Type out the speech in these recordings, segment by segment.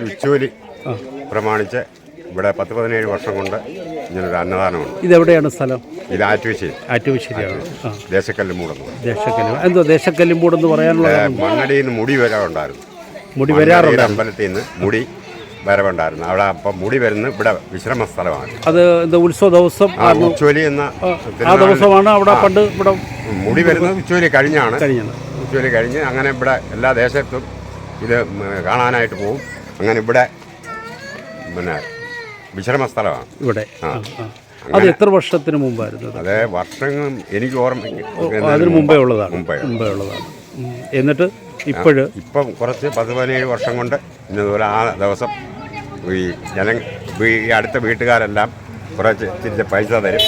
ഉച്ചൂലി പ്രമാണിച്ച് ഇവിടെ 10-17 വർഷം കൊണ്ട് ഇങ്ങനൊരു അന്നദാനമുണ്ട്. ഇതെവിടെയാണ് സ്ഥലം? ഇത് ആറ്റുവശ്ശേരി. ആറ്റുവശ്ശേരിയാണ്. ദേശക്കല്ലുമൂടെന്ന്. എന്തോ ദേശക്കല്ലുമൂടെന്ന് പറയാനുള്ള? മണ്ണടിയിൽ നിന്ന് മുടി വരവുണ്ടായിരുന്നു. മുടി വരാറുണ്ട്. അമ്പലത്തിൽ നിന്ന് മുടി വരവുണ്ടായിരുന്നു. അവിടെ അപ്പം മുടി വരുന്ന ഇവിടെ വിശ്രമ സ്ഥലമാണ്. അത് എന്താ ഉത്സവ ദിവസം? ഉച്ചോലി എന്ന ആ ദിവസമാണ് അവിടെ പണ്ട് ഇവിടെ മുടി വരുന്നത്. ഉച്ചോലി കഴിഞ്ഞാണ്. ഉച്ചോലി കഴിഞ്ഞ് അങ്ങനെ ഇവിടെ എല്ലാ ദേശത്തും ഇത് കാണാനായിട്ട് പോകും. അങ്ങനെ ഇവിടെ പിന്നെ വിശ്രമ സ്ഥലമാണ് ഇവിടെ. അത് എത്ര വർഷത്തിന് മുമ്പായിരുന്നു? അതേ വർഷങ്ങൾ എനിക്ക് ഓർമ്മയ്ക്ക് അതിന് മുമ്പേ ഉള്ളതാണ്. എന്നിട്ട് ഇപ്പം കുറച്ച് 10-17 വർഷം കൊണ്ട് ഇന്നതുപോലെ ആ ദിവസം ഈ അടുത്ത വീട്ടുകാരെല്ലാം കുറച്ച് തിരിച്ച് പൈസ തരും.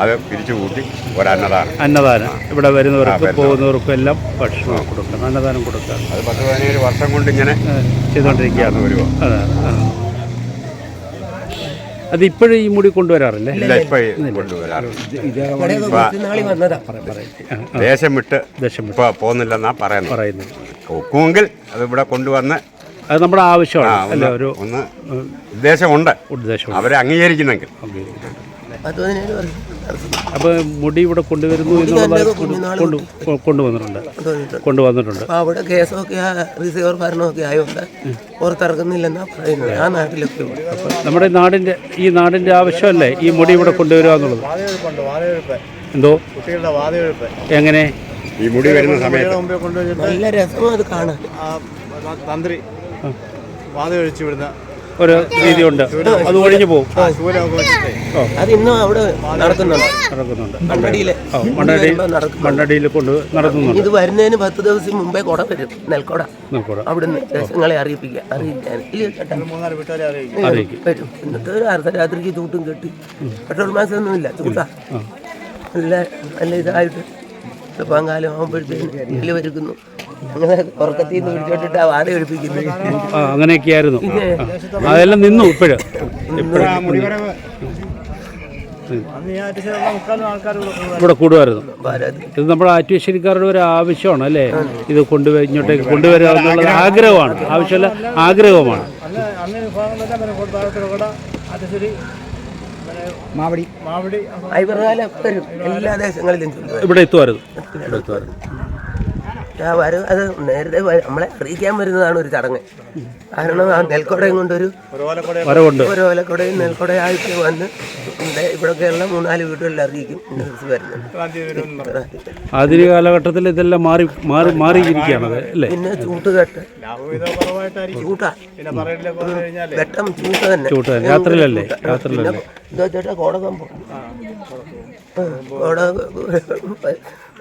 അത് പിരിച്ചു കൂട്ടി ഒരന്നദാനം ഇവിടെ വരുന്നവർക്കും പോകുന്നവർക്കും എല്ലാം ഭക്ഷണം കൊടുക്കണം, അന്നദാനം കൊടുക്കാം. അത് 10-17 വർഷം കൊണ്ട് ഇങ്ങനെ ചെയ്തുകൊണ്ടിരിക്കുകയാണ്. അത് ഇപ്പോഴും ഈ മുടി കൊണ്ടുവരാറില്ലേ? ഇല്ല, ഇപ്പം കൊണ്ടുവരാറില്ല. ദേശം വിട്ട് ഇപ്പോൾ പോകുന്നില്ലെന്നാ പറയുന്നത്. ഒക്കുമെങ്കിൽ അത് ഇവിടെ കൊണ്ടുവന്ന് അത് നമ്മുടെ ആവശ്യമാണ്. ഒന്ന് ഉദ്ദേശമുണ്ട്, അവരെ അംഗീകരിക്കുന്നെങ്കിൽ. അപ്പോൾ മുടി ഇവിടെ കൊണ്ടുവരുന്നു കൊണ്ടുവന്നിട്ടുണ്ട്. അവിടെ കേസൊക്കെ റിസീവർ ഭരണമൊക്കെ ആയതുകൊണ്ട് പുറത്തിറക്കുന്നില്ലെന്നാ പറയുന്നത്. ആ നാട്ടിലൊക്കെ നമ്മുടെ ഈ നാടിന്റെ ആവശ്യമല്ലേ ഈ മുടി ഇവിടെ കൊണ്ടുവരിക എന്നുള്ളത്? എന്തോ എങ്ങനെ ഈ മുടി വരുന്ന സമയത്ത് നല്ല രസമാണ് അത് കാണാൻ. തന്ത്രി വാത ഒഴിച്ചു വിടുന്ന ഒരു രീതിയുണ്ട്, അത് ഒഴിഞ്ഞു പോകും. അത് ഇന്നും അവിടെ നടക്കുന്നുണ്ട്. മണ്ണടിയിൽ കൊണ്ട് നടത്തുന്നുണ്ട്. ഇത് വരുന്നതിന് 10 ദിവസം മുമ്പേ കുട വരും, നെൽക്കുട. അവിടുന്ന് ദേശങ്ങളെ അറിയിക്കാൻ വരും. എന്നിട്ട് ഒരു അർദ്ധരാത്രിക്ക് ചൂട്ടും കെട്ടി പെട്രോൾ മാസമൊന്നുമില്ല, ചൂട്ടാ നല്ല ഇതായിട്ട് പാങ്കാലം ആകുമ്പോഴത്തേക്ക് നെല്ല് വരുക്കുന്നു. അങ്ങനെ ഉറക്കത്തിൽ നിന്ന് പിടിച്ചോട്ടിട്ട് വാട ഒഴിപ്പിക്കുന്നത്. അങ്ങനെയൊക്കെയായിരുന്നു. അതെല്ലാം നിന്നു. ഇപ്പോഴും ഇവിടെ കൂടുമായിരുന്നു. ഇത് നമ്മുടെ ആറ്റുവശ്ശേരിക്കാരുടെ ഒരു ആവശ്യമാണ് അല്ലേ? ഇത് ഇങ്ങോട്ടേക്ക് കൊണ്ടുവരിക എന്നുള്ളത് ആഗ്രഹമാണ്, ആവശ്യമല്ല ആഗ്രഹമാണ്. എല്ലാ ദേശങ്ങളിലും ഇവിടെ എത്തുമായിരുന്നു. അത് നേരത്തെ നമ്മളെ അറിയിക്കാൻ വരുന്നതാണ് ഒരു ചടങ്ങ്. കാരണം ആ നെൽക്കൊടയും കൊണ്ടൊരു ഓലക്കൊടയും നെൽക്കൊടയായിട്ട് വന്ന് ഇവിടെയൊക്കെയുള്ള 3-4 വീടുകളിൽ അറിയിക്കും വരുന്നത്. ആധുനിക കാലഘട്ടത്തിൽ ഇതെല്ലാം മാറിയിരിക്കുകയാണ് അല്ലേ? പിന്നെ ചൂട്ടുകെട്ട്, വെട്ടം ചൂട്ട് തന്നെ രാത്രിയിലല്ലേ? ഇതാ കോടകമ്പം,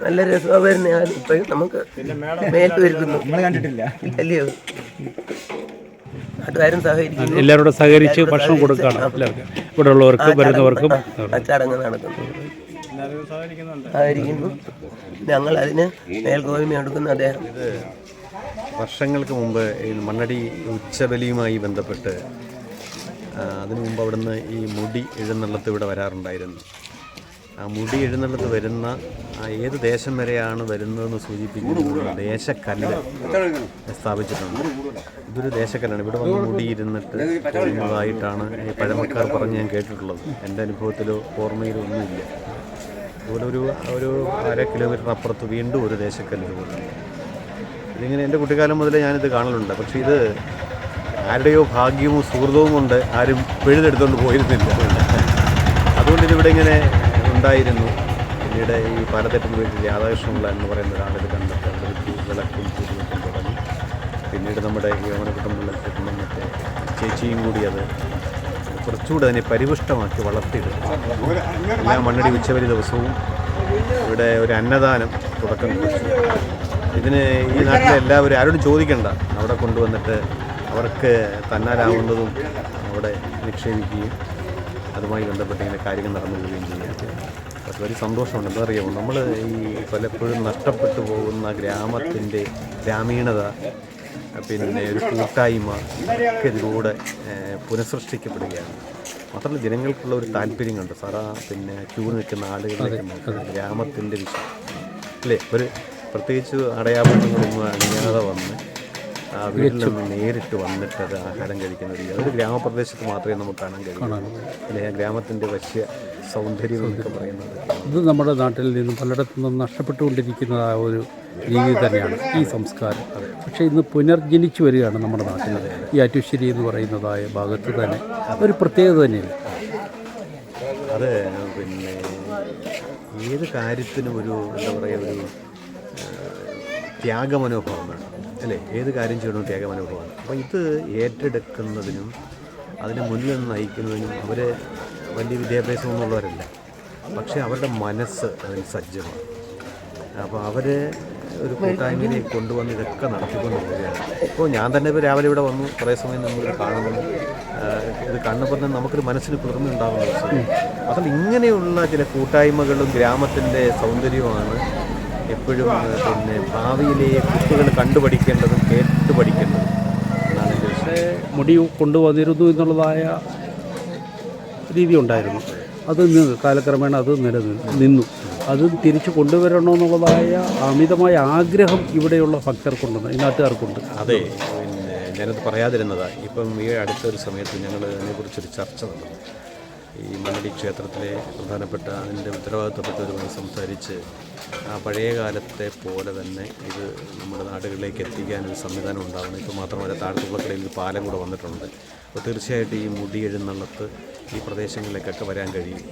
നല്ല രസമാണ് വരുന്നത്. ഇപ്പോഴും നമുക്ക് മേൽക്ക് വരുന്നു അല്ലയോ? നാട്ടുകാരും സഹകരിക്കുന്നു, എല്ലാവരോടും സഹകരിച്ച് ഭക്ഷണം കൊടുക്കുകയാണ് ഇവിടെ ഉള്ളവർക്കും വരുന്നവർക്കും. ചടങ്ങ് നടക്കുന്നു, സഹകരിക്കുന്നു. ഞങ്ങൾ അതിന് മേൽക്കോയ്മ എടുക്കുന്ന അദ്ദേഹം വർഷങ്ങൾക്ക് മുമ്പ് ഈ മണ്ണടി ഉച്ചബലിയുമായി ബന്ധപ്പെട്ട് അതിനു മുമ്പ് അവിടുന്ന് ഈ മുടി എഴുന്നള്ളത്ത് ഇവിടെ വരാറുണ്ടായിരുന്നു. ആ മുടി എഴുന്നള്ളത്ത് വരുന്ന ഏത് ദേശം വരെയാണ് വരുന്നതെന്ന് സൂചിപ്പിക്കുന്ന ദേശക്കല്ല് സ്ഥാപിച്ചിട്ടുണ്ട്. ഇതൊരു ദേശക്കല്ലാണ്. ഇവിടെ വന്ന് മുടി ഇരുന്നിട്ട് പോകുന്നതായിട്ടാണ് ഈ പഴമക്കാർ പറഞ്ഞ് ഞാൻ കേട്ടിട്ടുള്ളത്. എൻ്റെ അനുഭവത്തിലോ ഓർമ്മയിലോ ഒന്നുമില്ല. അതുപോലെ ഒരു 1/2 കിലോമീറ്റർ അപ്പുറത്ത് വീണ്ടും ഒരു ദേശക്കല്ല് പോലെ. ഇതിങ്ങനെ എൻ്റെ കുട്ടിക്കാലം മുതലേ ഞാനിത് കാണലുണ്ട്. പക്ഷേ ഇത് ആരുടെയോ ഭാഗ്യവും സുഹൃതവും കൊണ്ട് ആരും പിഴുതെടുത്തുകൊണ്ട് പോയിരുന്നില്ല. അതുകൊണ്ട് ഇതിവിടെ ഇങ്ങനെ ഉണ്ടായിരുന്നു. പിന്നീട് ഈ പാലത്തേട്ടൻ വീട്ടിൽ രാധാകൃഷ്ണപിള്ള എന്ന് പറയുന്ന ഒരാളിത് കണ്ടിട്ട് അതിലേക്ക് വിളക്കും ചുരുക്കും തുടങ്ങി. പിന്നീട് നമ്മുടെ ഈ ഓമനക്കുട്ടമ്പിള്ള ചേട്ടനും മറ്റേ ചേച്ചിയും കൂടി അത് കുറച്ചുകൂടെ അതിനെ പരിപുഷ്ടമാക്കി വളർത്തിയെടുത്തു. എല്ലാ മണ്ണടി ഉച്ചവരി ദിവസവും ഇവിടെ ഒരു അന്നദാനം തുടക്കം കുറിച്ചു. ഇതിന് ഈ നാട്ടിലെ എല്ലാവരും ആരോടും ചോദിക്കണ്ട, അവിടെ കൊണ്ടുവന്നിട്ട് അവർക്ക് തന്നാലാവുന്നതും അവിടെ നിക്ഷേപിക്കുകയും അതുമായി ബന്ധപ്പെട്ട് ഇങ്ങനെ കാര്യങ്ങൾ നടന്നു പോവുകയും ചെയ്യുക. അത് വലിയ സന്തോഷമുണ്ട്. എന്താ അറിയാമോ, നമ്മൾ ഈ പലപ്പോഴും നഷ്ടപ്പെട്ടു പോകുന്ന ഗ്രാമത്തിൻ്റെ ഗ്രാമീണത, പിന്നെ ഒരു കൂട്ടായ്മ ഒക്കെ ഇതിലൂടെ പുനഃസൃഷ്ടിക്കപ്പെടുകയാണ്. മാത്രമല്ല ജനങ്ങൾക്കുള്ള ഒരു താല്പര്യം കണ്ട് പിന്നെ ക്യൂ നിൽക്കുന്ന ആളുകളിലേക്ക് ഗ്രാമത്തിൻ്റെ വിഷയം അല്ലേ, ഒരു പ്രത്യേകിച്ച് അടയാഭരണങ്ങളൊന്നും അണിയാതെ വന്ന് വീട്ടിൽ നിന്ന് നേരിട്ട് വന്നിട്ട് അത് ആഹാരം കഴിക്കുന്ന ഒരു അതൊരു ഗ്രാമപ്രദേശത്ത് മാത്രമേ നമുക്ക് കാണാൻ കഴിയൂ. അല്ലെങ്കിൽ ആ ഗ്രാമത്തിൻ്റെ വശ്യ സൗന്ദര്യം എന്നൊക്കെ പറയുന്നത് ഇത് നമ്മുടെ നാട്ടിൽ നിന്നും പലയിടത്തു നിന്നും നഷ്ടപ്പെട്ടുകൊണ്ടിരിക്കുന്ന ആ ഒരു രീതി തന്നെയാണ് ഈ സംസ്കാരം. പക്ഷേ ഇന്ന് പുനർജനിച്ചു വരികയാണ് നമ്മുടെ നാട്ടിൽ. ഈ ആറ്റുശ്ശേരി എന്ന് പറയുന്നതായ ഭാഗത്ത് തന്നെ ഒരു പ്രത്യേകത തന്നെയാണ്. അത് പിന്നെ ഏത് കാര്യത്തിനും ഒരു എന്താ പറയുക ഒരു ത്യാഗമനോഭാവം വേണം അല്ലേ? ഏത് കാര്യം ചെയ്യണമെന്ന് ത്യാഗമനോഭാവമാണ്. അപ്പോൾ ഇത് ഏറ്റെടുക്കുന്നതിനും അതിനെ മുന്നിൽ നിന്ന് നയിക്കുന്നതിനും അവർ വലിയ വിദ്യാഭ്യാസമൊന്നുമുള്ളവരല്ല, പക്ഷേ അവരുടെ മനസ്സ് അതിന് സജ്ജമാണ്. അപ്പോൾ അവർ ഒരു കൂട്ടായ്മയിലേക്ക് കൊണ്ടുവന്ന് ഇതൊക്കെ നടത്തിക്കൊണ്ട് പോവുകയാണ്. ഇപ്പോൾ ഞാൻ തന്നെ ഇപ്പോൾ രാവിലെ ഇവിടെ വന്നു, കുറേ സമയം നമ്മളിത് കാണുന്നു. ഇത് കണ്ടപ്പോൾ തന്നെ നമുക്കൊരു മനസ്സിന് കുളിർമ ഉണ്ടാകുന്ന വിഷയം. അതുകൊണ്ട് ഇങ്ങനെയുള്ള ചില കൂട്ടായ്മകളും ഗ്രാമത്തിൻ്റെ സൗന്ദര്യവുമാണ് എപ്പോഴും പിന്നെ ഭാവിയിലെ കുട്ടികൾ കണ്ടുപഠിക്കേണ്ടതും കേട്ട് പഠിക്കേണ്ടതും എന്നാണ് എൻ്റെ വിഷയം. മുടി കൊണ്ടുവന്നിരുന്നു എന്നുള്ളതായ രീതി ഉണ്ടായിരുന്നു. അത് കാലക്രമേണ അത് നിന്നു. അത് തിരിച്ചു കൊണ്ടുവരണമെന്നുള്ളതായ അമിതമായ ആഗ്രഹം ഇവിടെയുള്ള ഭക്തർക്കുണ്ടെന്ന് ഈ നാട്ടുകാർക്കുണ്ട്. അതെ, പിന്നെ ഞാനത് പറയാതിരുന്നതാണ്. ഇപ്പം ഈ അടുത്തൊരു സമയത്ത് ഞങ്ങൾ അതിനെക്കുറിച്ചൊരു ചർച്ച നടന്നു. ഈ മണ്ണടി ക്ഷേത്രത്തിലെ പ്രധാനപ്പെട്ട അതിൻ്റെ ഉത്തരവാദിത്തപ്പെട്ടവരുമായി സംസാരിച്ച് ആ പഴയ കാലത്തെ പോലെ തന്നെ ഇത് നമ്മുടെ നാടുകളിലേക്ക് എത്തിക്കാനൊരു സംവിധാനം ഉണ്ടാകുന്നു. ഇപ്പോൾ മാത്രമല്ല താഴത്തുള്ളക്കടയിൽ ഒരു പാലം കൂടെ വന്നിട്ടുണ്ട്. അപ്പോൾ തീർച്ചയായിട്ടും ഈ മുടി എഴുന്നള്ളത്ത് ഈ പ്രദേശങ്ങളിലേക്കൊക്കെ വരാൻ കഴിയും.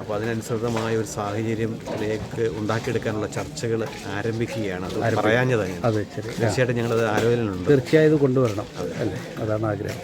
അപ്പോൾ അതിനനുസൃതമായ ഒരു സാഹചര്യത്തിലേക്ക് ഉണ്ടാക്കിയെടുക്കാനുള്ള ചർച്ചകൾ ആരംഭിക്കുകയാണ്. അത് പറയാഞ്ഞത് അതെ, തീർച്ചയായിട്ടും ഞങ്ങളത് ആലോചനയിലുണ്ട്. തീർച്ചയായും ഇത് കൊണ്ടുവരണം അല്ലേ? അതാണ് ആഗ്രഹം.